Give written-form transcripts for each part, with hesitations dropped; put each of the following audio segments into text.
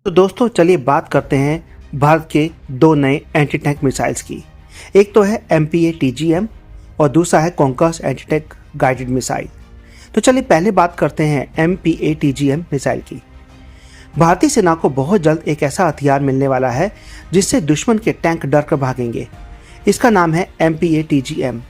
तो दोस्तों चलिए बात करते हैं भारत के दो नए एंटी टैंक मिसाइल्स की। एक तो है MPA-TGM और दूसरा है Konkurs anti tank guided missile. तो चलिए पहले बात करते हैं MPA-TGM मिसाइल की। भारतीय सेना को बहुत जल्द एक ऐसा हथियार मिलने वाला है जिससे दुश्मन के टैंक डर कर भागेंगे। इसका नाम है MPA-TGM।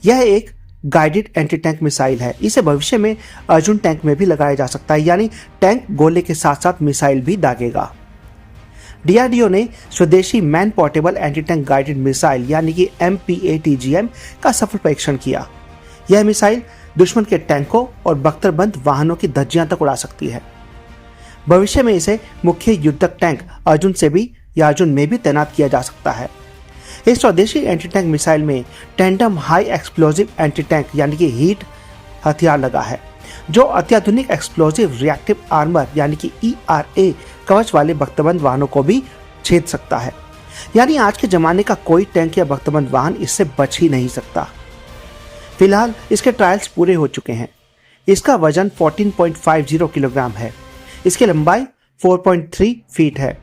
यह एक गाइडेड एंटी टैंक मिसाइल है। इसे भविष्य में अर्जुन टैंक में भी लगाया जा सकता है, यानी टैंक गोले के साथ साथ मिसाइल भी दागेगा। DRDO ने स्वदेशी man portable anti tank guided missile यानी कि MPA-TGM का सफल परीक्षण किया। यह मिसाइल दुश्मन के टैंकों और बख्तरबंद वाहनों की धज्जियां तक उड़ा सकती है। भविष्य में इसे मुख्य युद्धक टैंक अर्जुन से भी या अर्जुन में भी तैनात किया जा सकता है। इस स्वदेशी एंटी टैंक मिसाइल में tandem high explosive anti tank यानी कि हीट हथियार लगा है, जो अत्याधुनिक एक्सप्लोजिव रिएक्टिव आर्मर यानी कि ERA कवच वाले बख्तरबंद वाहनों को भी छेद सकता है। यानी आज के जमाने का कोई टैंक या बख्तरबंद वाहन इससे बच ही नहीं सकता। फिलहाल इसके ट्रायल्स पूरे हो चुके हैं। इसका वजन 14.50 किलोग्राम है। इसकी लंबाई 4.3 फीट है।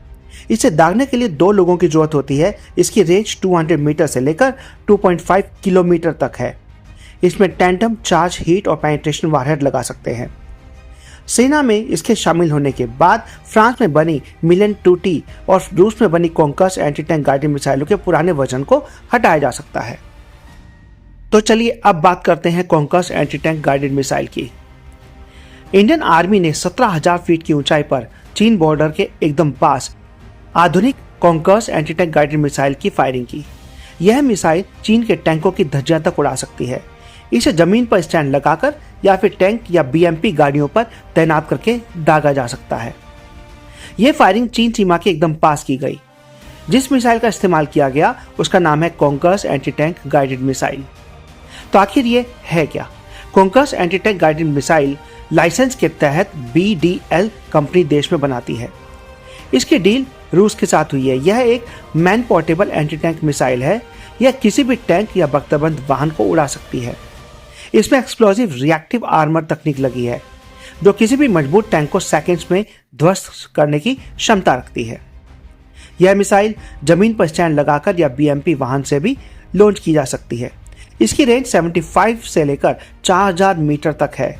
इसे दागने के लिए 2 लोगों की जरूरत होती है। इसकी रेंज 200 मीटर से लेकर 2.5 किलोमीटर तक है। इसमें टैंडम चार्ज हीट और पेनिट्रेशन वारहेड लगा सकते हैं। सेना में इसके शामिल होने के बाद फ्रांस में बनी मिलन-2T और रूस में बनी कॉन्कस एंटी टैंक गाइडेड मिसाइलों के पुराने वजन को हटाया जा सकता है। तो चलिए अब बात करते हैं कॉन्कस एंटी टैंक गाइडेड मिसाइल की। इंडियन आर्मी ने 17,000 फीट की ऊंचाई पर चीन बॉर्डर के एकदम पास आधुनिक कॉन्कस एंटी टैंक गाइडेड मिसाइल की फायरिंग की। यह मिसाइल चीन के टैंकों की धज्जियां तक उड़ा सकती है। इसे जमीन पर स्टैंड लगाकर या फिर टैंक या BMP गाड़ियों पर तैनात करके दागा जा सकता है। यह फायरिंग चीन सीमा के एकदम पास की गई। जिस मिसाइल का इस्तेमाल किया गया उसका नाम है Konkurs anti tank guided missile. तो आखिर ये है क्या? Konkurs anti tank guided missile licence के तहत BDL कंपनी देश में बनाती है। इसकी डील रूस के साथ हुई है। यह एक man portable anti tank missile है। यह किसी भी टैंक या बख्तरबंद वाहन को उड़ा सकती है। इसमें एक्सप्लोजिव रिएक्टिव आर्मर तकनीक लगी है, जो किसी भी मजबूत टैंक को सेकंड्स में ध्वस्त करने की क्षमता रखती है। यह मिसाइल जमीन पर स्टैंड लगाकर या BMP वाहन से भी लॉन्च की जा सकती है। इसकी रेंज 75 से लेकर 4000 मीटर तक है।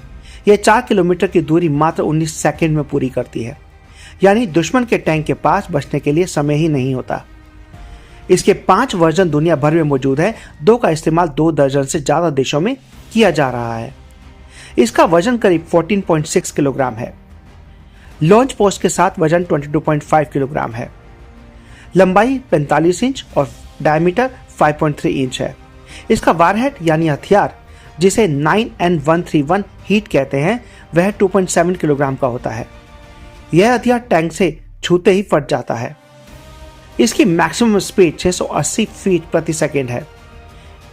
यह 4 किलोमीटर की दूरी मात्र 19 सेकंड में पूरी करती है, यानी दुश्मन के टैंक के पास बचने के लिए समय ही नहीं होता। इसके 5 वर्जन दुनिया भर में मौजूद है। 2 का इस्तेमाल 2 दर्जन से ज्यादा देशों में किया जा रहा है। इसका वजन करीब 14.6 किलोग्राम है। लॉन्च पोस्ट के साथ वजन 22.5 किलोग्राम है। लंबाई 45 इंच और डायमीटर 5.3 इंच है। इसका वारहेड यानी हथियार, जिसे 9N131 हीट कहते हैं, वह 2.7 किलोग्राम का होता है। यह हथियार टैंक से छूते ही फट जाता है। इसकी मैक्सिमम स्पीड 680 फीट प्रति सेकेंड है।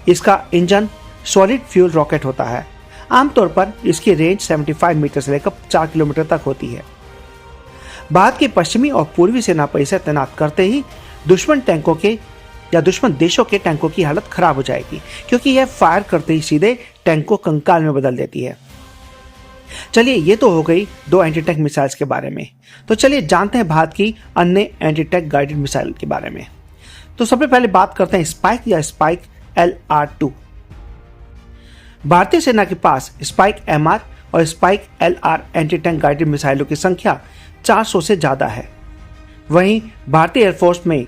इसका इंजन सॉलिड फ्यूल रॉकेट होता है। आमतौर पर इसकी रेंज 75 मीटर से लेकर 4 किलोमीटर तक होती है। भारत की पश्चिमी और पूर्वी सेना पर इसे तैनात करते ही दुश्मन टैंकों के या दुश्मन देशों के टैंकों की हालत खराब हो जाएगी, क्योंकि यह फायर करते ही सीधे टैंक को कंकाल में बदल देती है। चलिए ये तो हो गई 2 एंटी टैंक मिसाइल्स के बारे में। तो चलिए जानते हैं भारत की अन्य एंटी टैंक गाइडेड मिसाइल के बारे में। तो सबसे पहले बात करते हैं स्पाइक या स्पाइक LR2। भारतीय सेना के पास स्पाइक MR और spike LR anti tank guided मिसाइलों की संख्या 400 से ज्यादा है। वहीं भारतीय एयरफोर्स में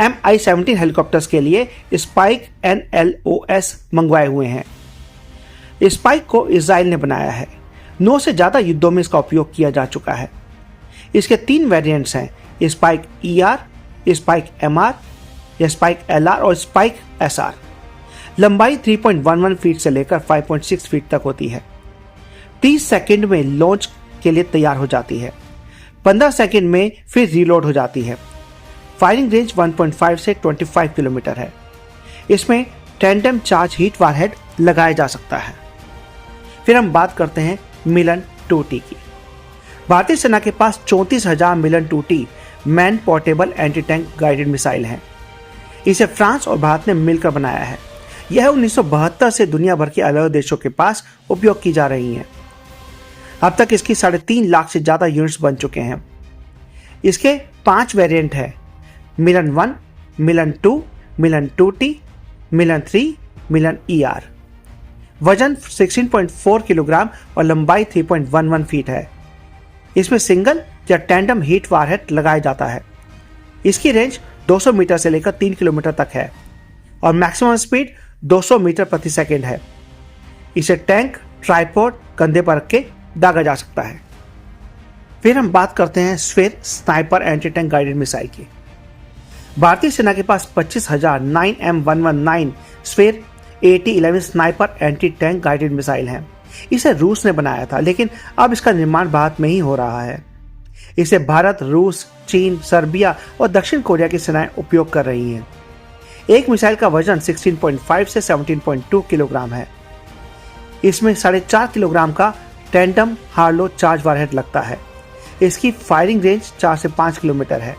Mi-17 हेलीकॉप्टर्स के लिए स्पाइक NLOS मंगवाए हुए हैं। स्पाइक को इजराइल ने बनाया है। 9 से ज्यादा युद्धों में इसका उपयोग किया जा चुका है। इसके 3 वेरिएंट्स हैं, स्पाइक ER, स्पाइक MR या स्पाइक LR और स्पाइक SR। लंबाई 3.11 फीट से लेकर 5.6 फीट तक होती है। 30 सेकंड में लॉन्च के लिए तैयार हो जाती है। 15 सेकंड में फिर रीलोड हो जाती है। फायरिंग रेंज 1.5 से 25 किलोमीटर है। इसमें टैंडम चार्ज हीट वारहेड लगाया जा सकता है। फिर हम बात करते हैं मिलन-2T की। भारतीय सेना के पास 34,000 मिलन-2T man portable anti tank guided missile हैं। इसे फ्रांस और भारत ने मिलकर बनाया है। यह 1972 से दुनिया भर के अलग देशों के पास उपयोग की जा रही हैं। अब तक इसकी 3.5 लाख से ज्यादा यूनिट्स बन चुके हैं। इसके 5 वेरिएंट है, मिलन 1, मिलन 2, मिलन 2T, मिलन 3, मिलन ER। वजन 16.4 किलोग्राम और लंबाई 3.11 फीट है। इसमें सिंगल या टैंडम हीट वारहेड लगाया जाता है। इसकी रेंज 200 मीटर से लेकर 3 किलोमीटर तक है और मैक्सिमम स्पीड 200 मीटर प्रति सेकंड है। इसे टैंक, ट्राइपॉड, कंधे पर रख के दागा जा सकता है। फिर हम बात करते हैं sphere sniper anti tank guided missile की। भारतीय सेना के पास 25,000 9M119 sphere AT-11 sniper anti tank guided missile है। इसे रूस ने बनाया था, लेकिन अब इसका निर्माण भारत में ही हो रहा है। इसे भारत, रूस, चीन, सर्बिया और दक्षिण कोरिया की सेनाएं उपयोग कर रही हैं। एक मिसाइल का वजन 16.5 से 17.2 किलोग्राम है। इसमें 4.5 किलोग्राम का टैंडम हार्लो चार्ज वारहेड लगता है। इसकी फायरिंग रेंज 4 से 5 किलोमीटर है।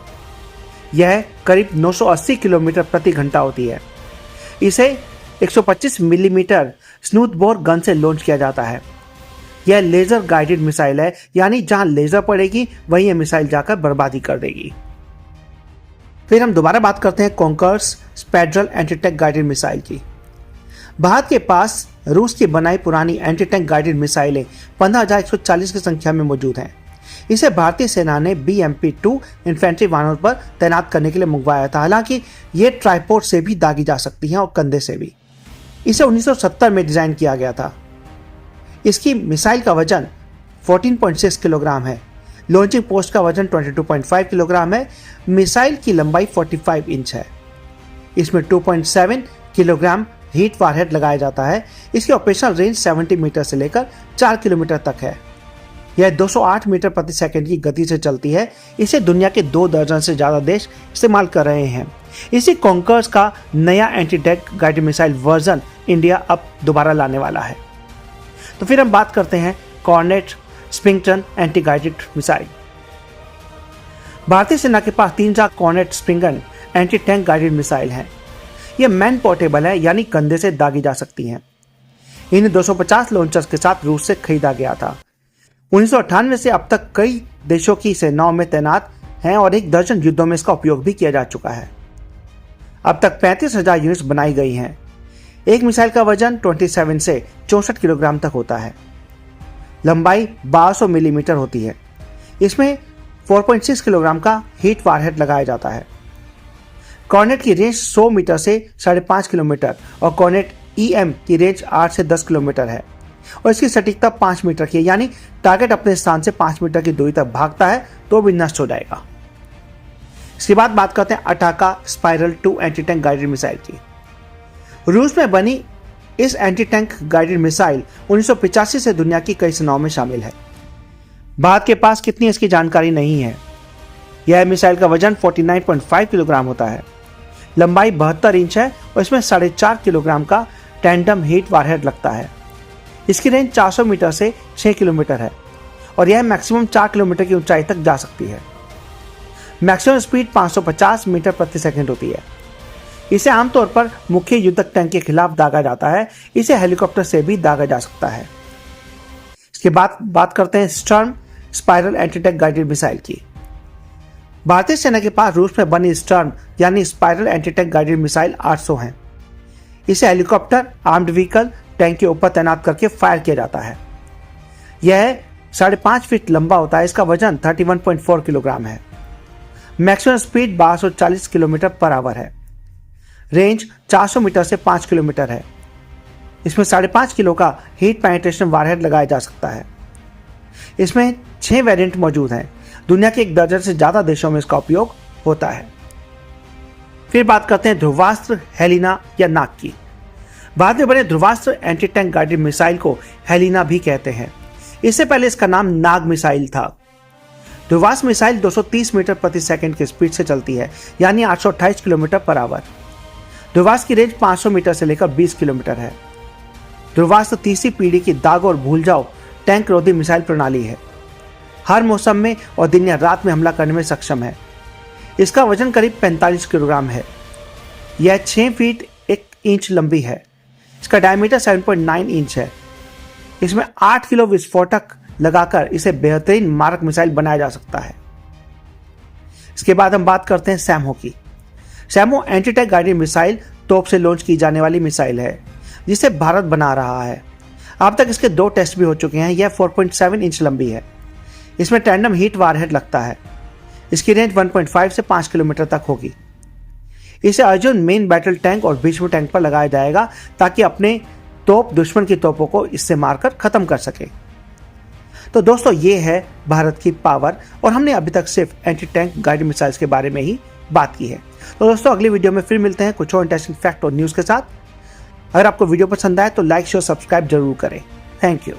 यह करीब 980 किलोमीटर प्रति घंटा होती है। इसे 125 मिलीमीटर स्नूथ बोर गन से लॉन्च किया जाता है। यह लेजर गाइडेड मिसाइल है, यानी जहां लेजर पड़ेगी वहीं यह मिसाइल जाकर बर्बादी कर देगी। फिर हम दोबारा बात करते हैं कॉन्कर्स स्पैड्रल एंटी टैंक गाइडेड मिसाइल की। भारत के पास रूस की बनाई पुरानी एंटी टैंक गाइडेड मिसाइलें 15,140 की संख्या में मौजूद हैं। इसे भारतीय सेना ने BMP-2 इन्फेंट्री वाहनों पर तैनात करने के लिए मंगवाया था। हालांकि ये ट्राइपॉड से भी दागी जा सकती हैं और कंधे से भी। इसे 1970 में डिजाइन किया गया था। इसकी मिसाइल का वजन 14.6 किलोग्राम है। लॉन्चिंग पोस्ट का वजन 22.5 किलोग्राम है। मिसाइल की लंबाई 45 इंच है। इसमें 2.7 किलोग्राम हीट वारहेड लगाया जाता है। इसकी ऑपरेशनल रेंज 70 मीटर से लेकर 4 किलोमीटर तक है। यह 208 मीटर प्रति सेकंड की गति से चलती है। इसे दुनिया के 2 दर्जन से ज्यादा देश इस्तेमाल कर रहे हैं। इसी कॉन्कर्स का नया anti tank guided missile version India अब दोबारा लाने वाला है। तो फिर हम बात करते हैं कॉर्नेट स्प्रिंगटन एंटी गाइडेड मिसाइल। भारतीय सेना के पास 3 कॉर्नेट स्प्रिंगटन एंटी टैंक गाइडेड मिसाइल हैं। यह मैन पोर्टेबल है, यानी कंधे से दागी जा सकती हैं। इन्हें 250 लॉन्चर्स के साथ रूस से खरीदा गया था। 1998 से अब तक कई देशों की सेनाओं में तैनात हैं और 1 दर्जन युद्धों में इसका उपयोग भी किया जा चुका है। अब तक 35,000 यूनिट्स बनाई गई हैं। एक मिसाइल का वजन 27 से 64 किलोग्राम तक होता है। लंबाई 1200 मिलीमीटर होती है। इसमें 4.6 किलोग्राम का हीट वारहेड लगाया जाता है। कॉर्नेट की रेंज 100 मीटर से 5.5 किलोमीटर और कॉर्नेट EM की रेंज 8 से 10 किलोमीटर है और इसकी सटीकता 5 मीटर की है, यानी टारगेट अपने स्थान से 5 मीटर की दूरी तक भागता है तो भी नष्ट हो जाएगा। इसके बाद बात करते हैं Ataka spiral 2 anti tank guided missile की। रूस में बनी इस एंटी टैंक गाइडेड मिसाइल 1985 से दुनिया की कई सेनाओं में शामिल है। भारत के पास कितनी इसकी जानकारी नहीं है। यह मिसाइल का वजन 49.5 किलोग्राम होता है। लंबाई 72 इंच है और इसमें 4.5 किलोग्राम का टैंडम हीट वारहेड लगता है। इसकी रेंज 400 मीटर से 6 किलोमीटर है और यह मैक्सिमम 4 किलोमीटर की ऊंचाई तक जा सकती है। मैक्सिमम स्पीड 550 मीटर प्रति सेकंड होती है। इसे आमतौर पर मुख्य युद्धक टैंक के खिलाफ दागा जाता है। इसे हेलीकॉप्टर से भी दागा जा सकता है। इसके बाद बात करते हैं Sturm spiral anti tank guided missile की। भारतीय सेना के पास रूस में बनी स्टर्म यानी spiral anti tank guided missile 800 है। इसे हेलीकॉप्टर, आर्म्ड व्हीकल, टैंक के ऊपर तैनात करके फायर किया जाता है। यह 5.5 फीट लंबा होता है। इसका वजन 31.4 किलोग्राम है। Maximum speed 1240 kilometre per hour है। रेंज 400 मीटर से 5 किलोमीटर है। इसमें 5.5 किलो का हीट पेनिट्रेशन वारहेड लगाया जा सकता है। इसमें 6 वेरिएंट मौजूद हैं। दुनिया के 1 दर्जन से ज्यादा देशों में इसका उपयोग होता है। फिर बात करते हैं ध्रुवास्त्र हेलिना या नाग की। भारत में बने Dhruvastra anti tank guided missile को हेलिना भी कहते हैं। इससे पहले इसका नाम नाग मिसाइल था। ध्रुवास्त्र मिसाइल 230 मीटर प्रति सेकंड की स्पीड से चलती है, यानी 828 किलोमीटर पर आवर। ध्रुवास्त्र की रेंज 500 मीटर से लेकर 20 किलोमीटर है। ध्रुवास्त्र तीसरी पीढ़ी की दाग और भूल जाओ टैंक रोधी मिसाइल प्रणाली है। हर मौसम में और दिन या रात में हमला करने में सक्षम है। इसका वजन करीब 45 किलोग्राम है। यह 6 फीट 1 इंच लंबी है। इसका डायमीटर 7.9 इंच है। इसमें 8 किलो विस्फोटक लगाकर इसे बेहतरीन मारक मिसाइल बनाया जा सकता है। इसके बाद हम बात करते हैं सैमो की। सैमो एंटी टैंक गाइडेड मिसाइल तोप से लॉन्च की जाने वाली मिसाइल है जिसे भारत बना रहा है। अब तक इसके 2 टेस्ट भी हो चुके हैं। यह 4.7 इंच लंबी है। इसमें टैंडम हीट वारहेड लगता है। इसकी रेंज 1.5 से 5 किलोमीटर तक होगी। इसे अर्जुन मेन बैटल टैंक और भीष्म टैंक पर लगाया जाएगा ताकि अपने तोप दुश्मन की तोपों को इससे मारकर खत्म कर सके। तो दोस्तों, ये है भारत की पावर और हमने अभी तक सिर्फ एंटी टैंक गाइडेड मिसाइल्स के बारे में ही बात की है। तो दोस्तों, अगली वीडियो में फिर मिलते हैं कुछ और इंटरेस्टिंग फैक्ट और न्यूज़ के साथ। अगर आपको वीडियो पसंद आए तो लाइक शेयर सब्सक्राइब जरूर करें। Thank you.